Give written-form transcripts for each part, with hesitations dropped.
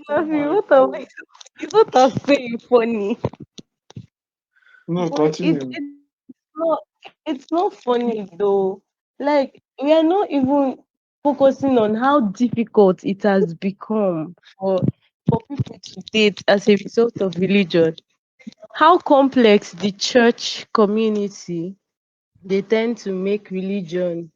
Nothing. What I'm saying funny. No, But continue. it's not funny though. Like we are not even focusing on how difficult it has become for people to date as a result of religion. How complex the church community they tend to make religion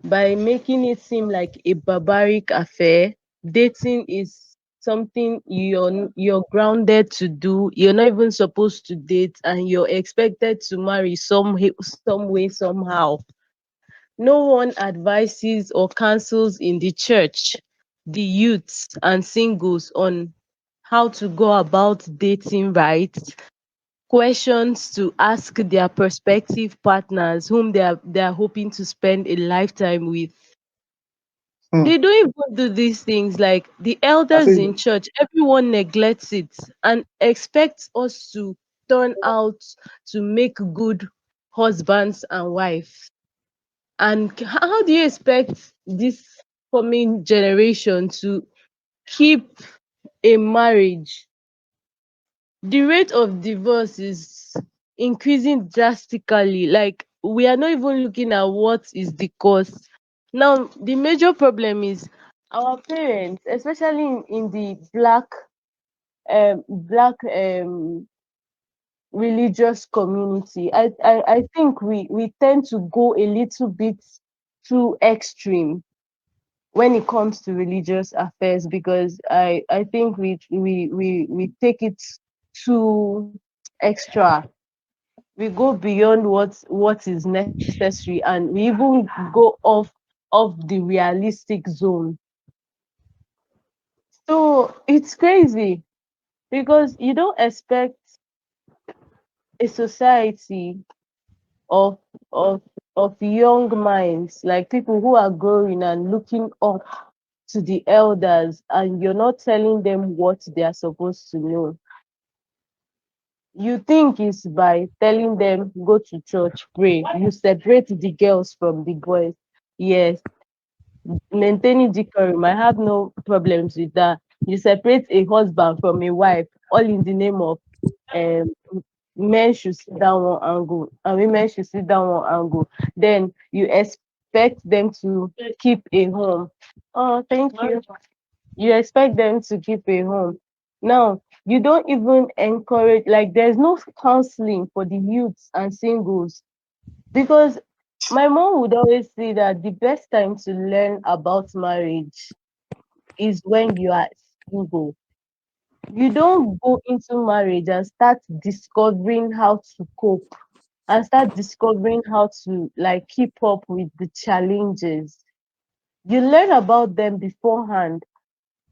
by making it seem like a barbaric affair. Dating is something you're grounded to do. You're not even supposed to date, and you're expected to marry some way somehow. No one advises or counsels in the church the youths and singles on how to go about dating right, questions to ask their prospective partners whom they are hoping to spend a lifetime with. Hmm. They don't even do these things. Like the I elders say, in church, everyone neglects it and expects us to turn out to make good husbands and wives. And how do you expect this coming generation to keep a marriage? The rate of divorce is increasing drastically. Like we are not even looking at what is the cause. Now the major problem is our parents, especially in the black religious community. I think we tend to go a little bit too extreme when it comes to religious affairs, because I think we take it too extra. We go beyond what is necessary, and we even go off the realistic zone. So it's crazy because you don't expect a society of of of young minds, like people who are growing and looking up to the elders, and you're not telling them what they are supposed to know. You think it's by telling them go to church, pray, you separate the girls from the boys. Yes, maintaining decorum, I have no problems with that. You separate a husband from a wife, all in the name of um men should sit down one angle and women should sit down one angle. Then you expect them to keep a home. Oh, thank you. You expect them to keep a home. Now, you don't even encourage, like, there's no counseling for the youths and singles, because my mom would always say that the best time to learn about marriage is when you are single. You don't go into marriage and start discovering how to cope and start discovering how to like keep up with the challenges. You learn about them beforehand.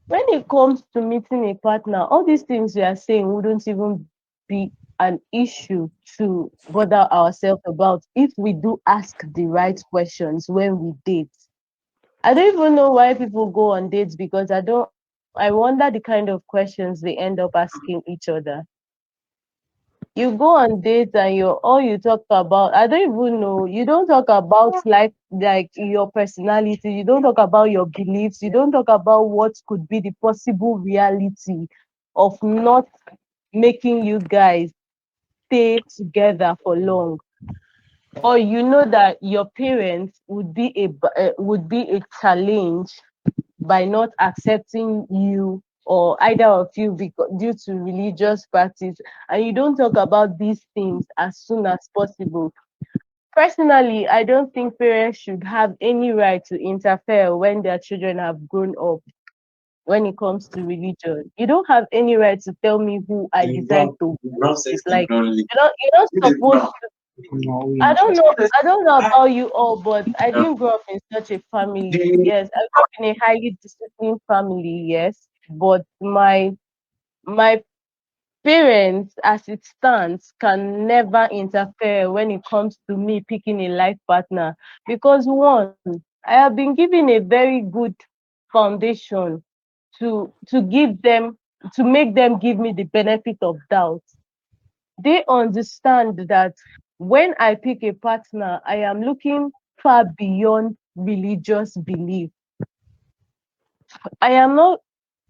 When it comes to meeting a partner, all these things we are saying wouldn't even be an issue to bother ourselves about if we do ask the right questions when we date. I don't even know why people go on dates, because I wonder the kind of questions they end up asking each other. You go on dates and you all you talk about, I don't even know, you don't talk about like your personality, you don't talk about your beliefs, you don't talk about what could be the possible reality of not making you guys stay together for long. Or you know that your parents would be a challenge by not accepting you, or either of you, because due to religious practice, and you don't talk about these things as soon as possible. Personally, I don't think parents should have any right to interfere when their children have grown up. When it comes to religion, you don't have any right to tell me who I decide to be with. Like, you're not supposed to. I don't know about you all, but I didn't grow up in such a family. Yes, I grew up in a highly disciplined family, yes. But my parents, as it stands, can never interfere when it comes to me picking a life partner. Because one, I have been given a very good foundation to give them, to make them give me the benefit of doubt. They understand that when I pick a partner, I am looking far beyond religious belief. I am not.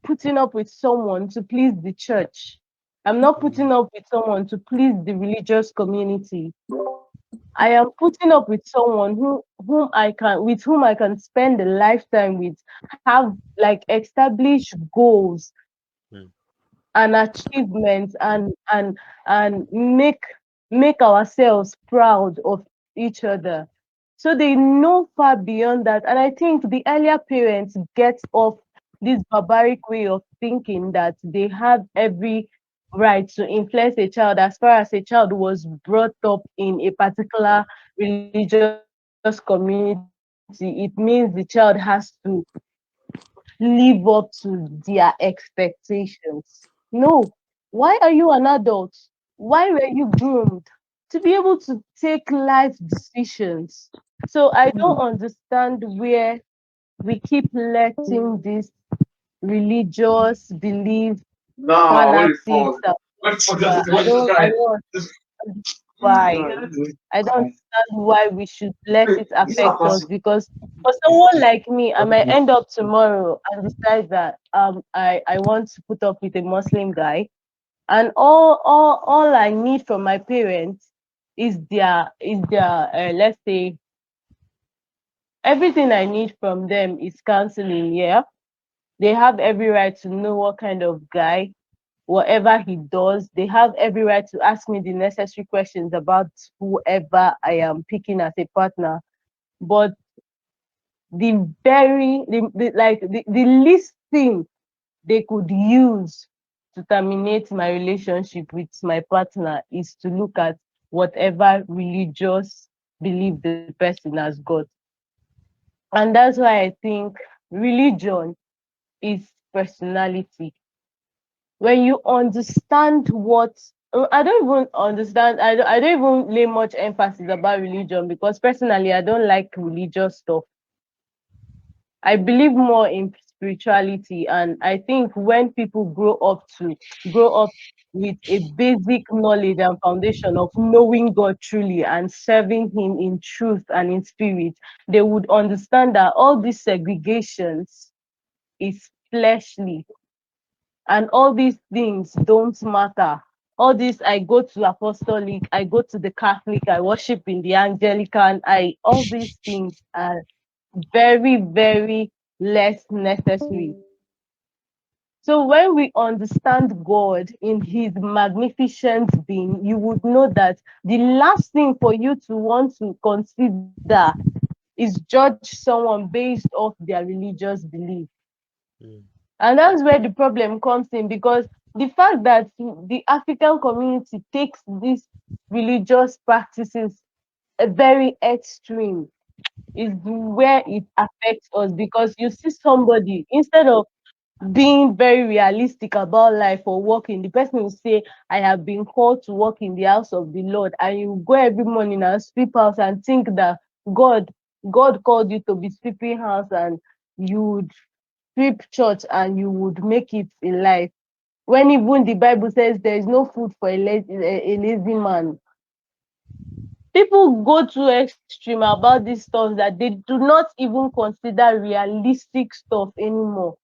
putting up with someone to please the church. I'm not putting up with someone to please the religious community. I am putting up with someone whom I can spend a lifetime with, have like established goals Mm. and achievements, and make ourselves proud of each other. So they know far beyond that. And I think the earlier parents get off this barbaric way of thinking that they have every right to influence a child as far as a child was brought up in a particular religious community. It means the child has to live up to their expectations. No. Why are you an adult? Why were you groomed to be able to take life decisions? So I don't understand where we keep letting this religious belief Nah, when it fanatics falls, and when it falls, whatever. I don't understand why. I don't understand why we should let it affect us, because for someone like me, I might end up tomorrow and decide that I want to put up with a Muslim guy, and all I need from my parents is their let's say everything I need from them is counseling. Yeah, they have every right to know what kind of guy, whatever he does. They have every right to ask me the necessary questions about whoever I am picking as a partner. But the least thing they could use to terminate my relationship with my partner is to look at whatever religious belief the person has got. And that's why I think religion is personality. When you understand what I don't even understand, I don't even lay much emphasis about religion, because personally I don't like religious stuff. I believe more in spirituality, and I think when people grow up with a basic knowledge and foundation of knowing God truly and serving Him in truth and in spirit, they would understand that all these segregations is fleshly, and all these things don't matter. All this, I go to apostolic, I go to the Catholic, I worship in the Anglican, I all these things are very, very less necessary. So when we understand God in His magnificent being, you would know that the last thing for you to want to consider is judge someone based off their religious belief. Mm. And that's where the problem comes in, because the fact that the African community takes these religious practices a very extreme is where it affects us, because you see somebody, instead of being very realistic about life or working, the person will say, I have been called to work in the house of the Lord, and you go every morning and sweep house and think that God God called you to be sweeping house, and you would sweep church and you would make it in life. When even the Bible says there is no food for a lazy man. People go too extreme about these stuff that they do not even consider realistic stuff anymore.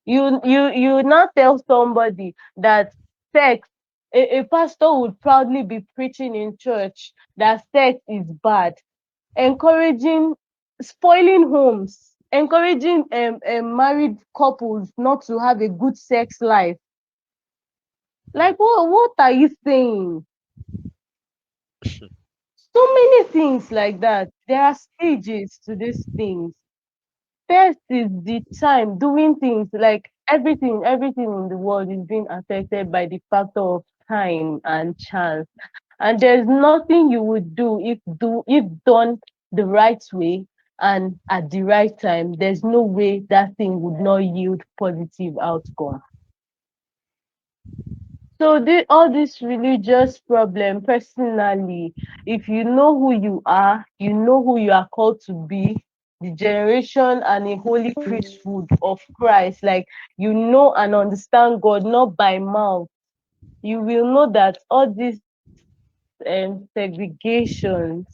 You now tell somebody that sex, a pastor would proudly be preaching in church that sex is bad, encouraging, spoiling homes, encouraging married couples not to have a good sex life. Like, what are you saying? So many things like that. There are stages to these things. First is the time doing things, like everything in the world is being affected by the factor of time and chance. And there's nothing you would if done the right way and at the right time. There's no way that thing would not yield positive outcome. So all this religious problem, personally, if you know who you are, you know who you are called to be, the generation and a holy priesthood of Christ, like you know and understand God not by mouth, you will know that all these segregations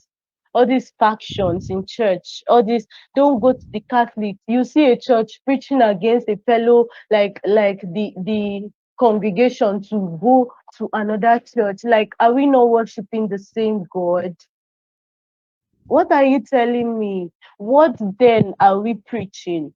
all these factions in church, all this, don't go to the Catholic. You see a church preaching against a fellow, like the congregation to go to another church. Like, are we not worshiping the same God? What are you telling me? What then are we preaching?